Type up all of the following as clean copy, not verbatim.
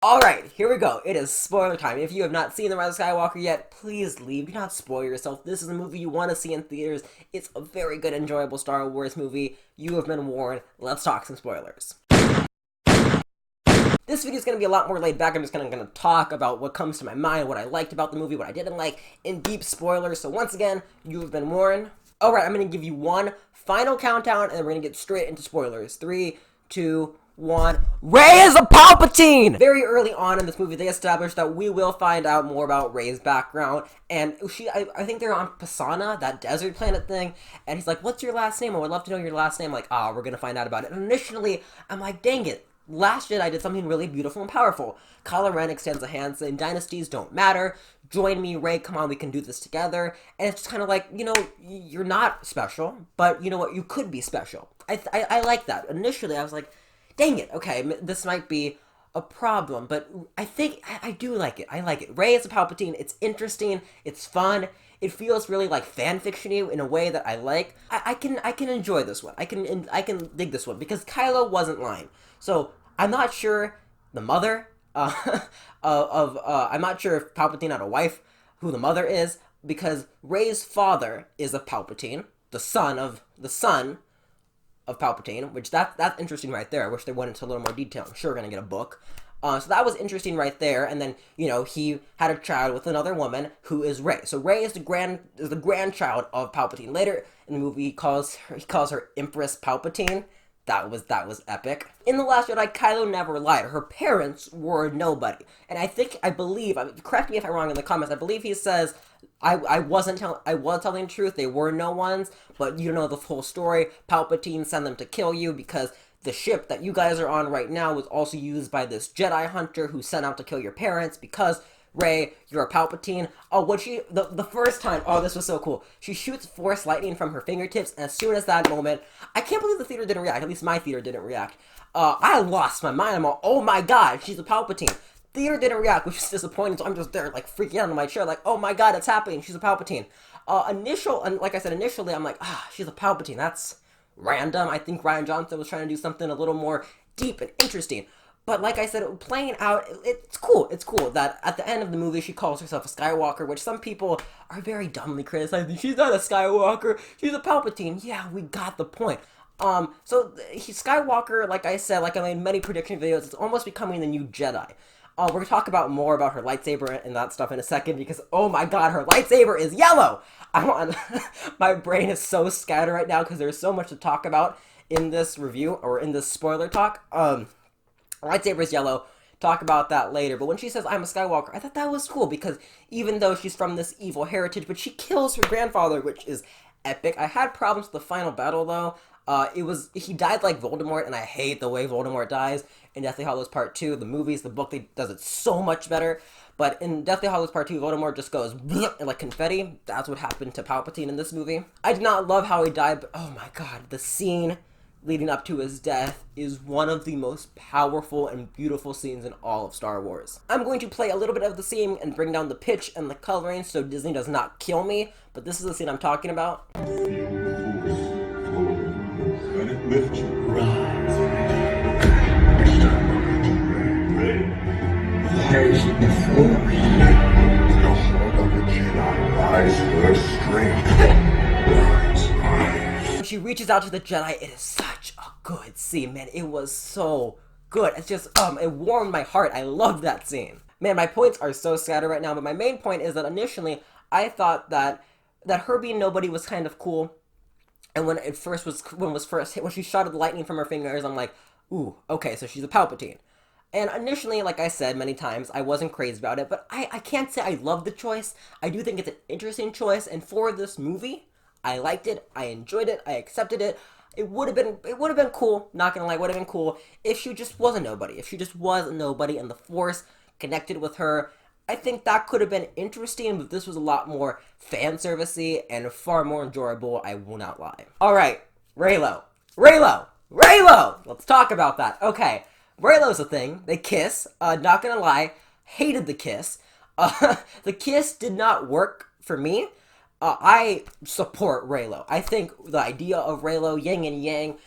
Alright, here we go. It is spoiler time. If you have not seen The Rise of Skywalker yet, please leave. Do not spoil yourself. This is a movie you want to see in theaters. It's a very good, enjoyable Star Wars movie. You have been warned. Let's talk some spoilers. This video is going to be a lot more laid back. I'm just going to talk about what comes to my mind, what I liked about the movie, what I didn't like, in deep spoilers. So once again, you have been warned. Alright, I'm going to give you one final countdown, and then we're going to get straight into spoilers. 3, 2, 1. Rey is a Palpatine! Very early on in this movie, they established that we will find out more about Rey's background, and I think they're on Pisana, that desert planet thing, and he's like, what's your last name? I would love to know your last name. I'm like, we're gonna find out about it. And initially, I'm like, dang it. Last Jedi did something really beautiful and powerful. Kylo Ren extends a hand saying, dynasties don't matter. Join me, Rey, come on, we can do this together. And it's just kind of like, you're not special, but you know what, you could be special. I like that. Initially, I was like, dang it, okay, this might be a problem, but I think I do like it. I like it. Rey is a Palpatine. It's interesting. It's fun. It feels really like fan fiction-y in a way that I like. I can enjoy this one. I can dig this one because Kylo wasn't lying. So I'm not sure the mother I'm not sure if Palpatine had a wife, who the mother is, because Rey's father is a Palpatine, the son of Palpatine, which that's interesting right there. I wish they went into a little more detail. I'm sure we're gonna get a book. So that was interesting right there. And then he had a child with another woman who is Rey. So Rey is the grandchild of Palpatine. Later in the movie, he calls her Empress Palpatine. That was epic. In The Last Jedi, Kylo never lied. Her parents were nobody. And I believe, correct me if I'm wrong in the comments, I believe he says, I was telling the truth, they were no ones, but you know the full story. Palpatine sent them to kill you because the ship that you guys are on right now was also used by this Jedi hunter who sent out to kill your parents because Rey, you're a Palpatine. Oh, the first time, this was so cool. She shoots Force lightning from her fingertips, and as soon as that moment, I can't believe the theater didn't react, at least my theater didn't react. I lost my mind. I'm all, oh my god, she's a Palpatine. Theater didn't react, which is disappointing, so I'm just there, like, freaking out in my chair, like, oh my god, it's happening, she's a Palpatine. Like I said, initially, I'm like, she's a Palpatine, that's random. I think Rian Johnson was trying to do something a little more deep and interesting. But like I said, playing out, it's cool. It's cool that at the end of the movie, she calls herself a Skywalker, which some people are very dumbly criticizing. She's not a Skywalker. She's a Palpatine. Yeah, we got the point. Skywalker, like I said, like I made many prediction videos, it's almost becoming the new Jedi. We're going to talk about more about her lightsaber and that stuff in a second because, oh my god, her lightsaber is yellow! My brain is so scattered right now because there's so much to talk about in this review, or in this spoiler talk. Lightsaber is yellow. Talk about that later. But when she says, I'm a Skywalker, I thought that was cool because even though she's from this evil heritage, but she kills her grandfather, which is epic. I had problems with the final battle, though. He died like Voldemort, and I hate the way Voldemort dies in Deathly Hallows Part 2. The movies, the book, does it so much better. But in Deathly Hallows Part 2, Voldemort just goes like confetti. That's what happened to Palpatine in this movie. I did not love how he died, but oh my god, the scene leading up to his death is one of the most powerful and beautiful scenes in all of Star Wars. I'm going to play a little bit of the scene and bring down the pitch and the coloring so Disney does not kill me, but this is the scene I'm talking about. When she reaches out to the Jedi, it is such a good scene, man. It was so good. It's just, it warmed my heart. I loved that scene. Man, my points are so scattered right now, but my main point is that initially, I thought that her being nobody was kind of cool. And when she shot the lightning from her fingers, I'm like, ooh, okay, so she's a Palpatine. And initially, like I said many times, I wasn't crazy about it, but I can't say I love the choice. I do think it's an interesting choice, and for this movie, I liked it, I enjoyed it, I accepted it. It would have been cool, not gonna lie, it would have been cool if she just was a nobody. If she just was a nobody and the Force connected with her. I think that could have been interesting, but this was a lot more fan servicey and far more enjoyable, I will not lie. Alright, Reylo. Let's talk about that. Okay, Reylo's a thing. They kiss. Not gonna lie, hated the kiss. The kiss did not work for me. I support Reylo. I think the idea of Reylo, yin and yang,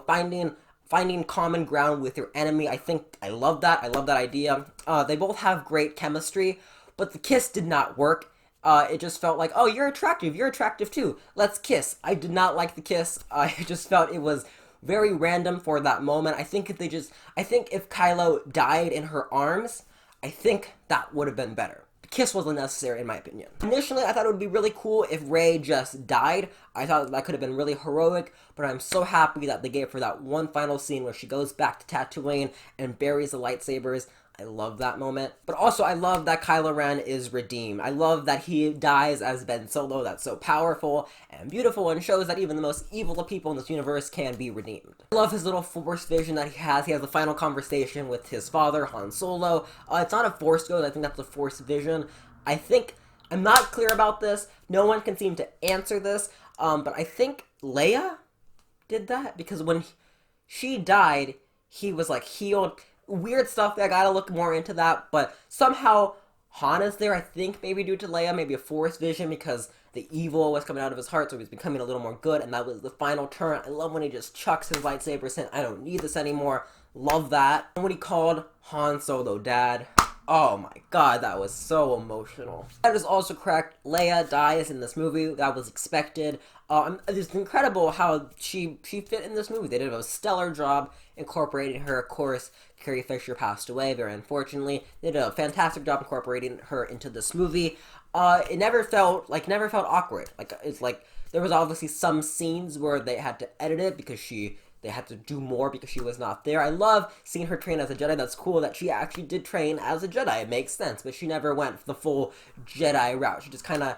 finding finding common ground with your enemy. I love that. I love that idea. They both have great chemistry, but the kiss did not work. It just felt like, oh, you're attractive too. Let's kiss. I did not like the kiss. I just felt it was very random for that moment. I think if Kylo died in her arms, I think that would have been better. The kiss wasn't necessary in my opinion. Initially, I thought it would be really cool if Rey just died. I thought that could have been really heroic, but I'm so happy that they gave her that one final scene where she goes back to Tatooine and buries the lightsabers. I love that moment. But also, I love that Kylo Ren is redeemed. I love that he dies as Ben Solo. That's so powerful and beautiful and shows that even the most evil of people in this universe can be redeemed. I love his little Force vision that he has. He has a final conversation with his father, Han Solo. It's not a Force ghost. I think that's a Force vision. I'm not clear about this. No one can seem to answer this. But I think Leia did that because when she died, he was like healed. Weird stuff there. I gotta look more into that, but somehow Han is there, I think, maybe due to Leia, maybe a Force vision because the evil was coming out of his heart, so he's becoming a little more good, and that was the final turn. I love when he just chucks his lightsaber, saying, I don't need this anymore. Love that. And when he called Han Solo Dad, oh my god, that was so emotional. That is also correct. Leia dies in this movie. That was expected. It's incredible how she fit in this movie. They did a stellar job incorporating her. Of course, Carrie Fisher passed away, very unfortunately. They did a fantastic job incorporating her into this movie. It never felt awkward. It's like there was obviously some scenes where they had to edit it because they had to do more because she was not there. I love seeing her train as a Jedi. That's cool that she actually did train as a Jedi. It makes sense, but she never went the full Jedi route. She just kind of...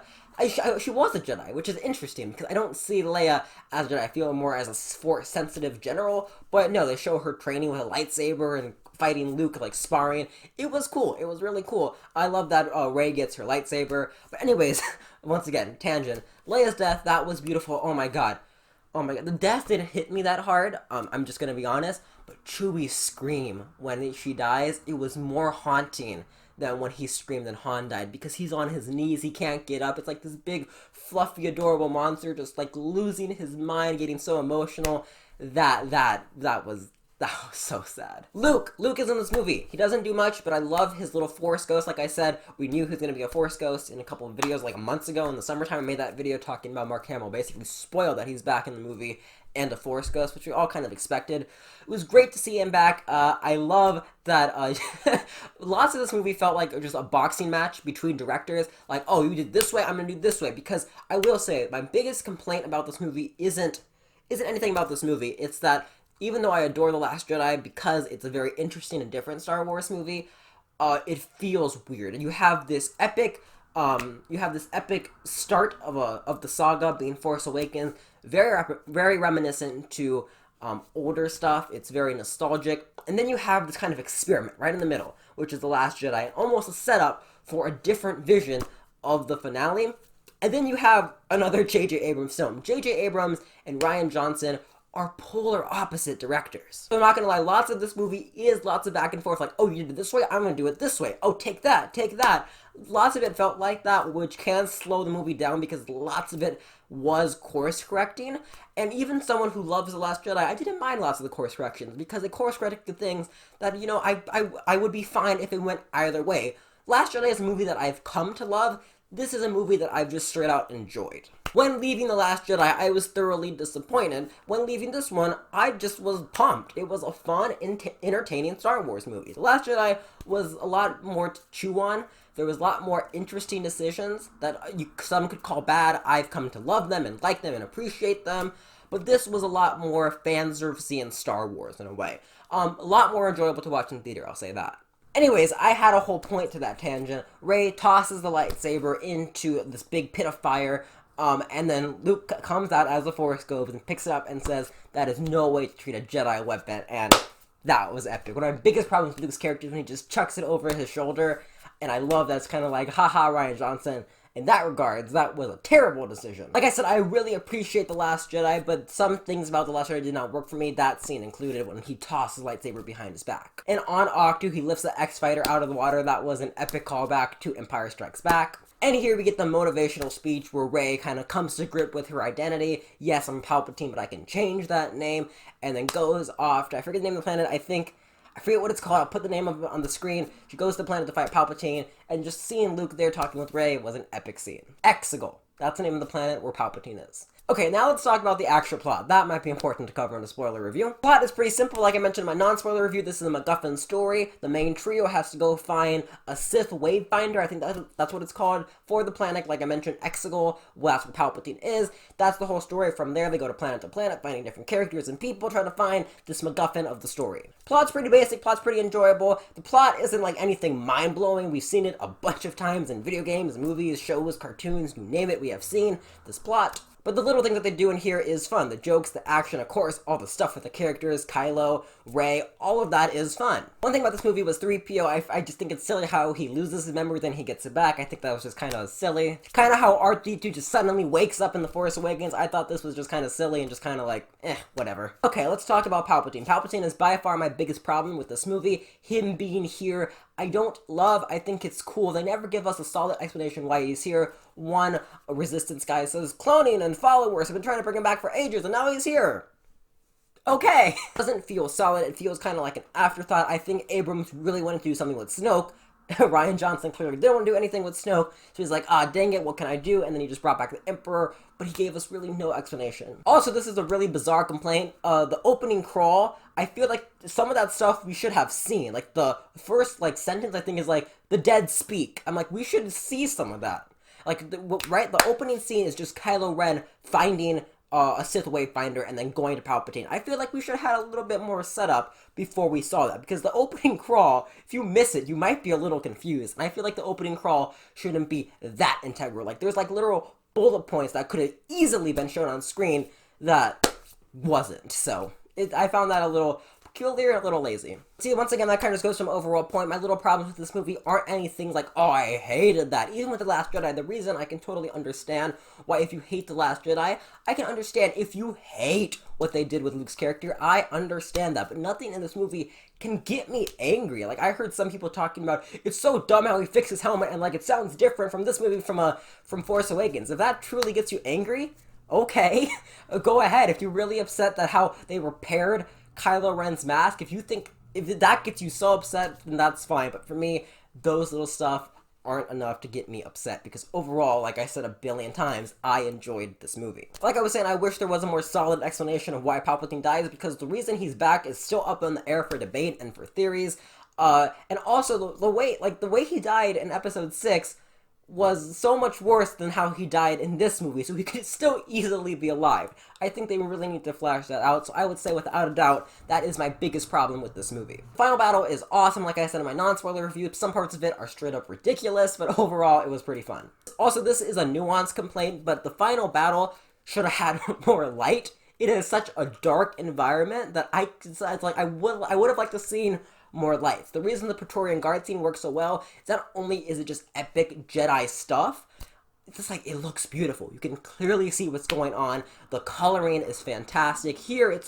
she was a Jedi, which is interesting, because I don't see Leia as a Jedi. I feel her more as a Force-sensitive general, but no, they show her training with a lightsaber and fighting Luke, like sparring. It was cool. It was really cool. I love that Rey gets her lightsaber. But anyways, once again, tangent. Leia's death, that was beautiful. Oh my god. Oh my god, the death didn't hit me that hard, I'm just gonna be honest, but Chewie's scream when she dies, it was more haunting than when he screamed and Han died, because he's on his knees, he can't get up, it's like this big, fluffy, adorable monster just like losing his mind, getting so emotional. That was so sad. Luke is in this movie. He doesn't do much, but I love his little Force ghost. Like I said, we knew he was going to be a Force ghost in a couple of videos like months ago in the summertime. I made that video talking about Mark Hamill, basically spoiled that he's back in the movie and a Force ghost, which we all kind of expected. It was great to see him back. I love that lots of this movie felt like just a boxing match between directors. Like, oh, you did this way, I'm going to do this way. Because I will say, my biggest complaint about this movie isn't anything about this movie. It's that even though I adore The Last Jedi because it's a very interesting and different Star Wars movie, it feels weird. And you have this epic start of the saga being Force Awakens, very reminiscent to older stuff. It's very nostalgic. And then you have this kind of experiment right in the middle, which is The Last Jedi, and almost a setup for a different vision of the finale. And then you have another J.J. Abrams film. J.J. Abrams and Rian Johnson are polar opposite directors. So I'm not gonna lie, lots of this movie is lots of back and forth, like, oh, you did it this way, I'm gonna do it this way. Oh, take that. Lots of it felt like that, which can slow the movie down because lots of it was course correcting. And even someone who loves The Last Jedi, I didn't mind lots of the course corrections because they course corrected things that, you know, I would be fine if it went either way. Last Jedi is a movie that I've come to love. This is a movie that I've just straight out enjoyed. When leaving The Last Jedi, I was thoroughly disappointed. When leaving this one, I just was pumped. It was a fun, entertaining Star Wars movie. The Last Jedi was a lot more to chew on. There was a lot more interesting decisions that some could call bad. I've come to love them and like them and appreciate them. But this was a lot more fan servicey in Star Wars in a way. A lot more enjoyable to watch in theater, I'll say that. Anyways, I had a whole point to that tangent. Rey tosses the lightsaber into this big pit of fire, and then Luke comes out as the Force ghost and picks it up and says, that is no way to treat a Jedi weapon, and that was epic. One of my biggest problems with Luke's character is when he just chucks it over his shoulder, and I love that. It's kind of like, haha, Rian Johnson. In that regards, that was a terrible decision. Like I said, I really appreciate The Last Jedi, but some things about The Last Jedi did not work for me. That scene included when he tossed his lightsaber behind his back. And on Octu, he lifts the X-Fighter out of the water. That was an epic callback to Empire Strikes Back. And here we get the motivational speech where Rey kind of comes to grip with her identity. Yes, I'm Palpatine, but I can change that name. And then goes off to, I forget the name of the planet, I forget what it's called, I'll put the name of it on the screen. She goes to the planet to fight Palpatine, and just seeing Luke there talking with Rey was an epic scene. Exegol. That's the name of the planet where Palpatine is. Okay, now let's talk about the actual plot. That might be important to cover in a spoiler review. The plot is pretty simple. Like I mentioned in my non-spoiler review, this is a MacGuffin story. The main trio has to go find a Sith Wavefinder, I think that's what it's called, for the planet. Like I mentioned, Exegol, well, that's what Palpatine is. That's the whole story. From there, they go to planet, finding different characters and people, trying to find this MacGuffin of the story. Plot's pretty basic, plot's pretty enjoyable. The plot isn't like anything mind-blowing. We've seen it a bunch of times in video games, movies, shows, cartoons, you name it, we have seen this plot. But the little thing that they do in here is fun. The jokes, the action, of course, all the stuff with the characters, Kylo, Rey, all of that is fun. One thing about this movie was 3PO. I just think it's silly how he loses his memory, then he gets it back. I think that was just kind of silly. Kind of how R2 just suddenly wakes up in The Force Awakens. I thought this was just kind of silly and just kind of like, whatever. Okay, let's talk about Palpatine. Palpatine is by far my biggest problem with this movie. Him being here, I don't love. I think it's cool. They never give us a solid explanation why he's here. One Resistance guy says cloning and followers have been trying to bring him back for ages, and now he's here. Okay. It doesn't feel solid. It feels kind of like an afterthought. I think Abrams really wanted to do something with Snoke. Rian Johnson clearly didn't want to do anything with Snoke, so he's like, dang it, what can I do? And then he just brought back the Emperor, but he gave us really no explanation. Also, this is a really bizarre complaint. The opening crawl, I feel like some of that stuff we should have seen. Like, the first, sentence, I think, is like, the dead speak. I'm like, we should see some of that. Like, the opening scene is just Kylo Ren finding a Sith Wavefinder and then going to Palpatine. I feel like we should have had a little bit more setup before we saw that, because the opening crawl, if you miss it, you might be a little confused, and I feel like the opening crawl shouldn't be that integral. Like, there's literal bullet points that could have easily been shown on screen that wasn't, so I found that a little peculiar, a little lazy. See, once again, that kind of just goes from overall point. My little problems with this movie aren't anything like, oh, I hated that. Even with The Last Jedi, the reason I can totally understand why if you hate The Last Jedi, I can understand if you hate what they did with Luke's character. I understand that, but nothing in this movie can get me angry. Like, I heard some people talking about, it's so dumb how he fixed his helmet, and it sounds different from this movie from Force Awakens. If that truly gets you angry, okay, go ahead. If you're really upset that how they repaired Kylo Ren's mask, if that gets you so upset, then that's fine. But for me, those little stuff aren't enough to get me upset, because overall, like I said a billion times, I enjoyed this movie. Like I was saying, I wish there was a more solid explanation of why Palpatine dies, because the reason he's back is still up in the air for debate and for theories. And also the way he died in Episode 6 was so much worse than how he died in this movie, so he could still easily be alive. I think they really need to flesh that out, so I would say without a doubt, that is my biggest problem with this movie. Final battle is awesome, like I said in my non-spoiler review. Some parts of it are straight up ridiculous, but overall, it was pretty fun. Also, this is a nuanced complaint, but the final battle should have had more light. It is such a dark environment that I would have liked to seen more lights. The reason the Praetorian Guard scene works so well is not only is it just epic Jedi stuff, it's just it looks beautiful. You can clearly see what's going on. The coloring is fantastic. Here, it's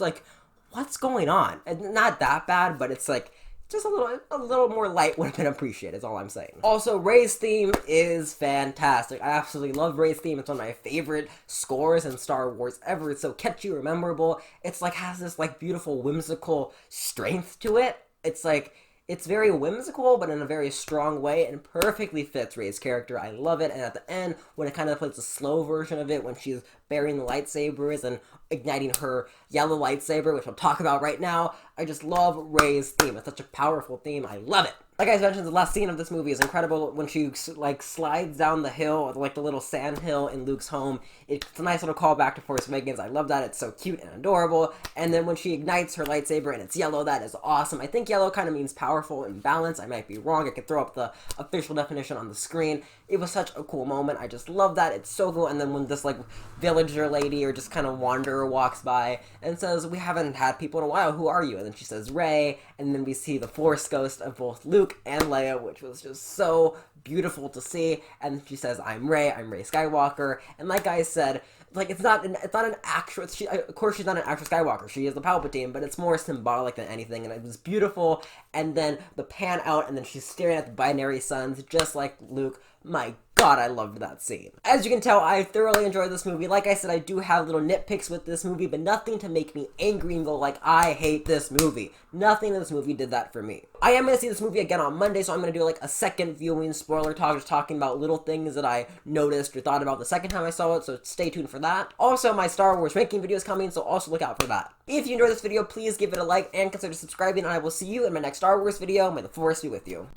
what's going on? And not that bad, but it's just a little more light would have been appreciated, is all I'm saying. Also, Rey's theme is fantastic. I absolutely love Rey's theme. It's one of my favorite scores in Star Wars ever. It's so catchy or memorable. It's has this beautiful whimsical strength to it. It's very whimsical, but in a very strong way, and perfectly fits Rey's character. I love it, and at the end, when it kind of plays a slow version of it, when she's burying the lightsabers and igniting her yellow lightsaber, which I'll talk about right now, I just love Rey's theme. It's such a powerful theme. I love it. Like I mentioned, the last scene of this movie is incredible. When she slides down the hill, the little sand hill in Luke's home. It's a nice little callback to Force Awakens. I love that. It's so cute and adorable. And then when she ignites her lightsaber and it's yellow, that is awesome. I think yellow kind of means powerful and balanced. I might be wrong. I could throw up the official definition on the screen. It was such a cool moment. I just love that. It's so cool. And then when this villager lady or just kind of wanderer walks by and says, "We haven't had people in a while. Who are you?" And then she says, "Rey." And then we see the Force ghost of both Luke and Leia, which was just so beautiful to see. And she says, I'm Rey Skywalker. And like I said, it's not an actual, of course she's not an actual Skywalker, she is the Palpatine, but it's more symbolic than anything, and it was beautiful. And then the pan out, and then she's staring at the binary suns, just like Luke. My God, I loved that scene. As you can tell, I thoroughly enjoyed this movie. Like I said, I do have little nitpicks with this movie, but nothing to make me angry and go like, I hate this movie. Nothing in this movie did that for me. I am going to see this movie again on Monday, so I'm going to do like a second viewing spoiler talk, just talking about little things that I noticed or thought about the second time I saw it, so stay tuned for that. Also, my Star Wars ranking video is coming, so also look out for that. If you enjoyed this video, please give it a like and consider subscribing, and I will see you in my next Star Wars video. May the Force be with you.